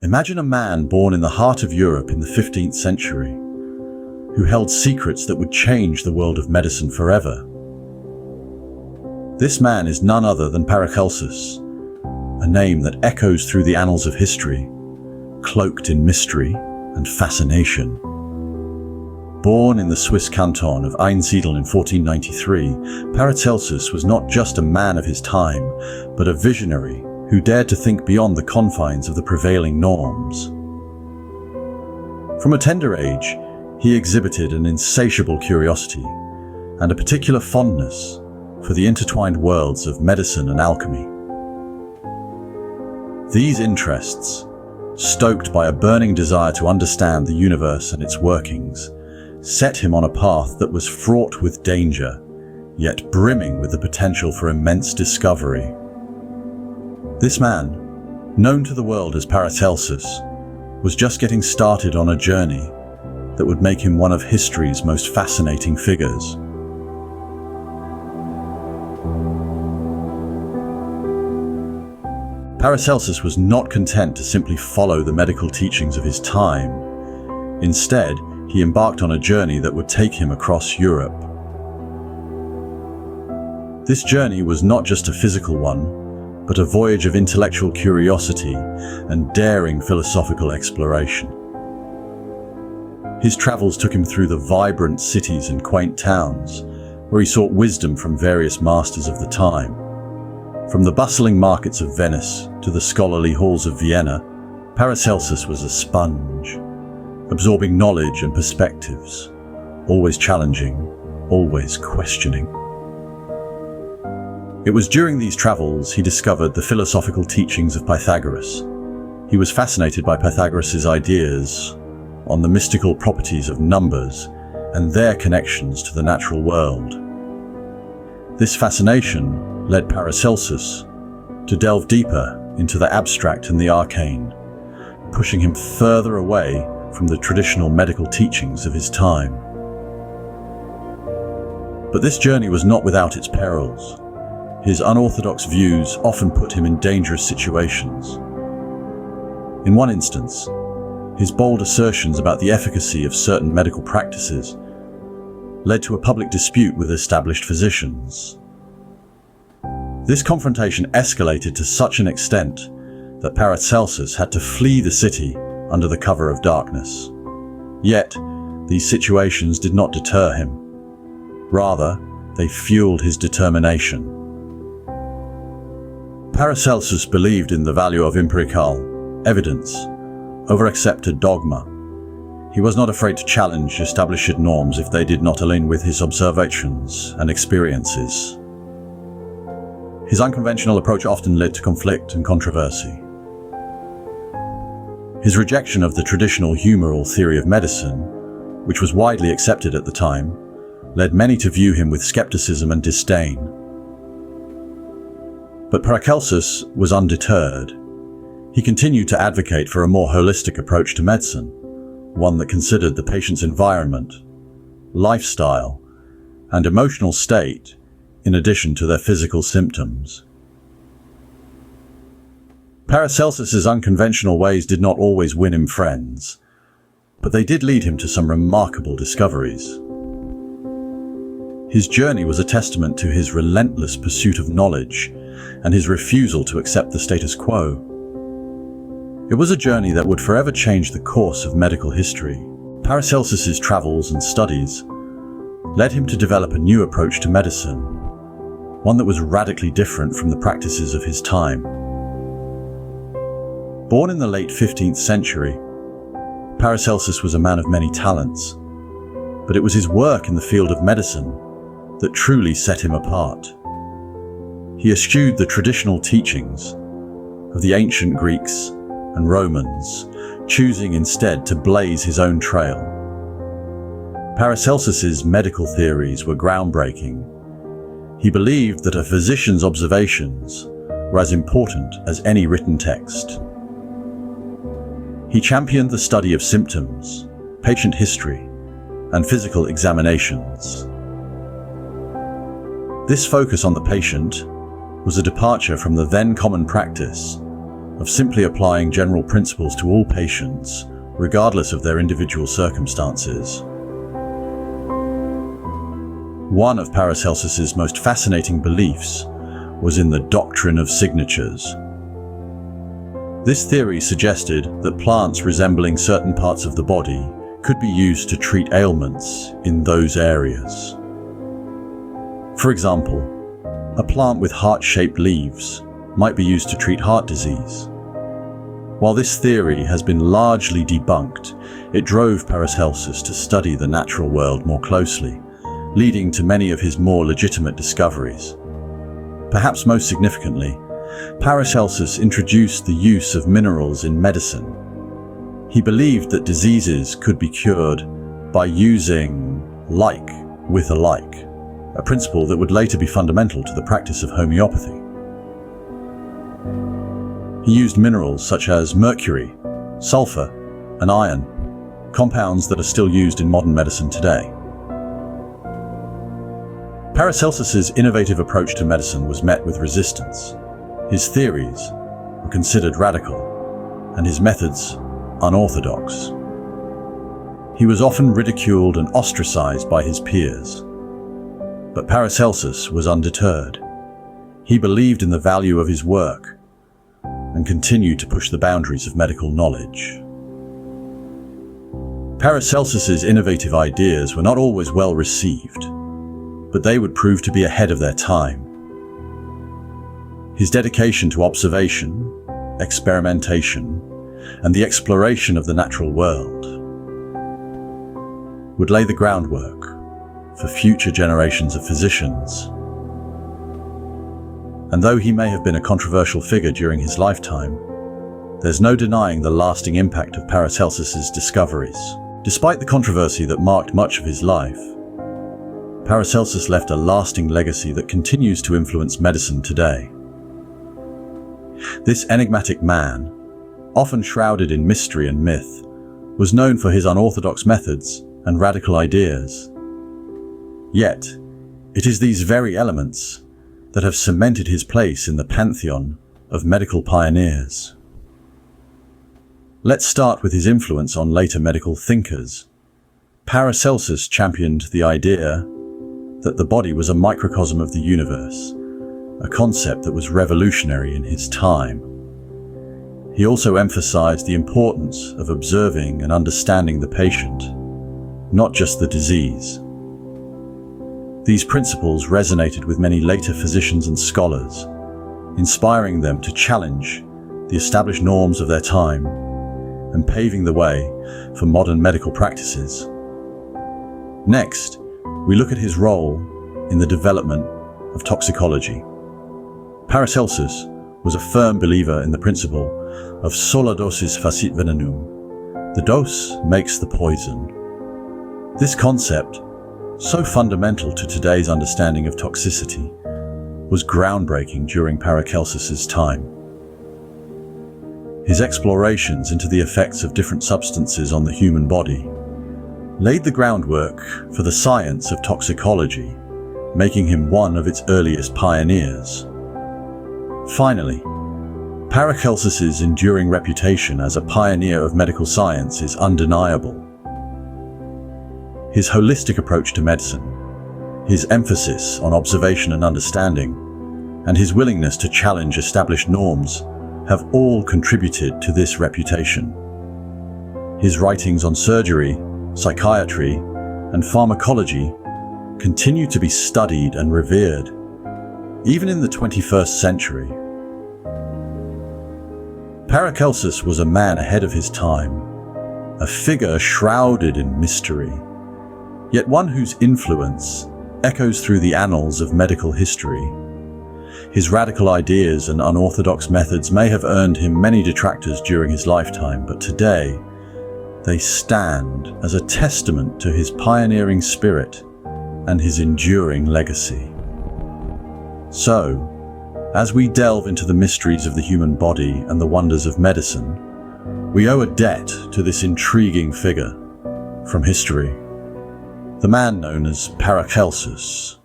Imagine a man born in the heart of Europe in the 15th century, who held secrets that would change the world of medicine forever. This man is none other than Paracelsus, a name that echoes through the annals of history, cloaked in mystery and fascination. Born in the Swiss canton of Einsiedeln in 1493, Paracelsus was not just a man of his time, but a visionary who dared to think beyond the confines of the prevailing norms. From a tender age, he exhibited an insatiable curiosity and a particular fondness for the intertwined worlds of medicine and alchemy. These interests, stoked by a burning desire to understand the universe and its workings, set him on a path that was fraught with danger, yet brimming with the potential for immense discovery. This man, known to the world as Paracelsus, was just getting started on a journey that would make him one of history's most fascinating figures. Paracelsus was not content to simply follow the medical teachings of his time. Instead, he embarked on a journey that would take him across Europe. This journey was not just a physical one, but a voyage of intellectual curiosity and daring philosophical exploration. His travels took him through the vibrant cities and quaint towns, where he sought wisdom from various masters of the time. From the bustling markets of Venice to the scholarly halls of Vienna, Paracelsus was a sponge, absorbing knowledge and perspectives, always challenging, always questioning. It was during these travels he discovered the philosophical teachings of Pythagoras. He was fascinated by Pythagoras' ideas on the mystical properties of numbers and their connections to the natural world. This fascination led Paracelsus to delve deeper into the abstract and the arcane, pushing him further away from the traditional medical teachings of his time. But this journey was not without its perils. His unorthodox views often put him in dangerous situations. In one instance, his bold assertions about the efficacy of certain medical practices led to a public dispute with established physicians. This confrontation escalated to such an extent that Paracelsus had to flee the city under the cover of darkness. Yet, these situations did not deter him. Rather, they fueled his determination. Paracelsus believed in the value of empirical evidence over accepted dogma. He was not afraid to challenge established norms if they did not align with his observations and experiences. His unconventional approach often led to conflict and controversy. His rejection of the traditional humoral theory of medicine, which was widely accepted at the time, led many to view him with skepticism and disdain. But Paracelsus was undeterred. He continued to advocate for a more holistic approach to medicine, one that considered the patient's environment, lifestyle, and emotional state in addition to their physical symptoms. Paracelsus's unconventional ways did not always win him friends, but they did lead him to some remarkable discoveries. His journey was a testament to his relentless pursuit of knowledge and his refusal to accept the status quo. It was a journey that would forever change the course of medical history. Paracelsus's travels and studies led him to develop a new approach to medicine, one that was radically different from the practices of his time. Born in the late 15th century, Paracelsus was a man of many talents, but it was his work in the field of medicine that truly set him apart. He eschewed the traditional teachings of the ancient Greeks and Romans, choosing instead to blaze his own trail. Paracelsus's medical theories were groundbreaking. He believed that a physician's observations were as important as any written text. He championed the study of symptoms, patient history, and physical examinations. This focus on the patient was a departure from the then common practice of simply applying general principles to all patients, regardless of their individual circumstances. One of Paracelsus's most fascinating beliefs was in the doctrine of signatures. This theory suggested that plants resembling certain parts of the body could be used to treat ailments in those areas. For example, a plant with heart-shaped leaves might be used to treat heart disease. While this theory has been largely debunked, it drove Paracelsus to study the natural world more closely, leading to many of his more legitimate discoveries. Perhaps most significantly, Paracelsus introduced the use of minerals in medicine. He believed that diseases could be cured by using like with a like, a principle that would later be fundamental to the practice of homeopathy. He used minerals such as mercury, sulfur, and iron, compounds that are still used in modern medicine today. Paracelsus's innovative approach to medicine was met with resistance. His theories were considered radical, and his methods unorthodox. He was often ridiculed and ostracized by his peers. But Paracelsus was undeterred. He believed in the value of his work and continued to push the boundaries of medical knowledge. Paracelsus's innovative ideas were not always well received, but they would prove to be ahead of their time. His dedication to observation, experimentation, and the exploration of the natural world would lay the groundwork for future generations of physicians. And though he may have been a controversial figure during his lifetime, there's no denying the lasting impact of Paracelsus's discoveries. Despite the controversy that marked much of his life, Paracelsus left a lasting legacy that continues to influence medicine today. This enigmatic man, often shrouded in mystery and myth, was known for his unorthodox methods and radical ideas. Yet, it is these very elements that have cemented his place in the pantheon of medical pioneers. Let's start with his influence on later medical thinkers. Paracelsus championed the idea that the body was a microcosm of the universe, a concept that was revolutionary in his time. He also emphasized the importance of observing and understanding the patient, not just the disease. These principles resonated with many later physicians and scholars, inspiring them to challenge the established norms of their time and paving the way for modern medical practices. Next, we look at his role in the development of toxicology. Paracelsus was a firm believer in the principle of sola dosis facit venenum. The dose makes the poison. This concept, so fundamental to today's understanding of toxicity, was groundbreaking during Paracelsus's time. His explorations into the effects of different substances on the human body laid the groundwork for the science of toxicology, making him one of its earliest pioneers. Finally, Paracelsus's enduring reputation as a pioneer of medical science is undeniable. His holistic approach to medicine, his emphasis on observation and understanding, and his willingness to challenge established norms have all contributed to this reputation. His writings on surgery, psychiatry, and pharmacology continue to be studied and revered, even in the 21st century. Paracelsus was a man ahead of his time, a figure shrouded in mystery, yet one whose influence echoes through the annals of medical history. His radical ideas and unorthodox methods may have earned him many detractors during his lifetime, but today they stand as a testament to his pioneering spirit and his enduring legacy. So, as we delve into the mysteries of the human body and the wonders of medicine, we owe a debt to this intriguing figure from history, the man known as Paracelsus.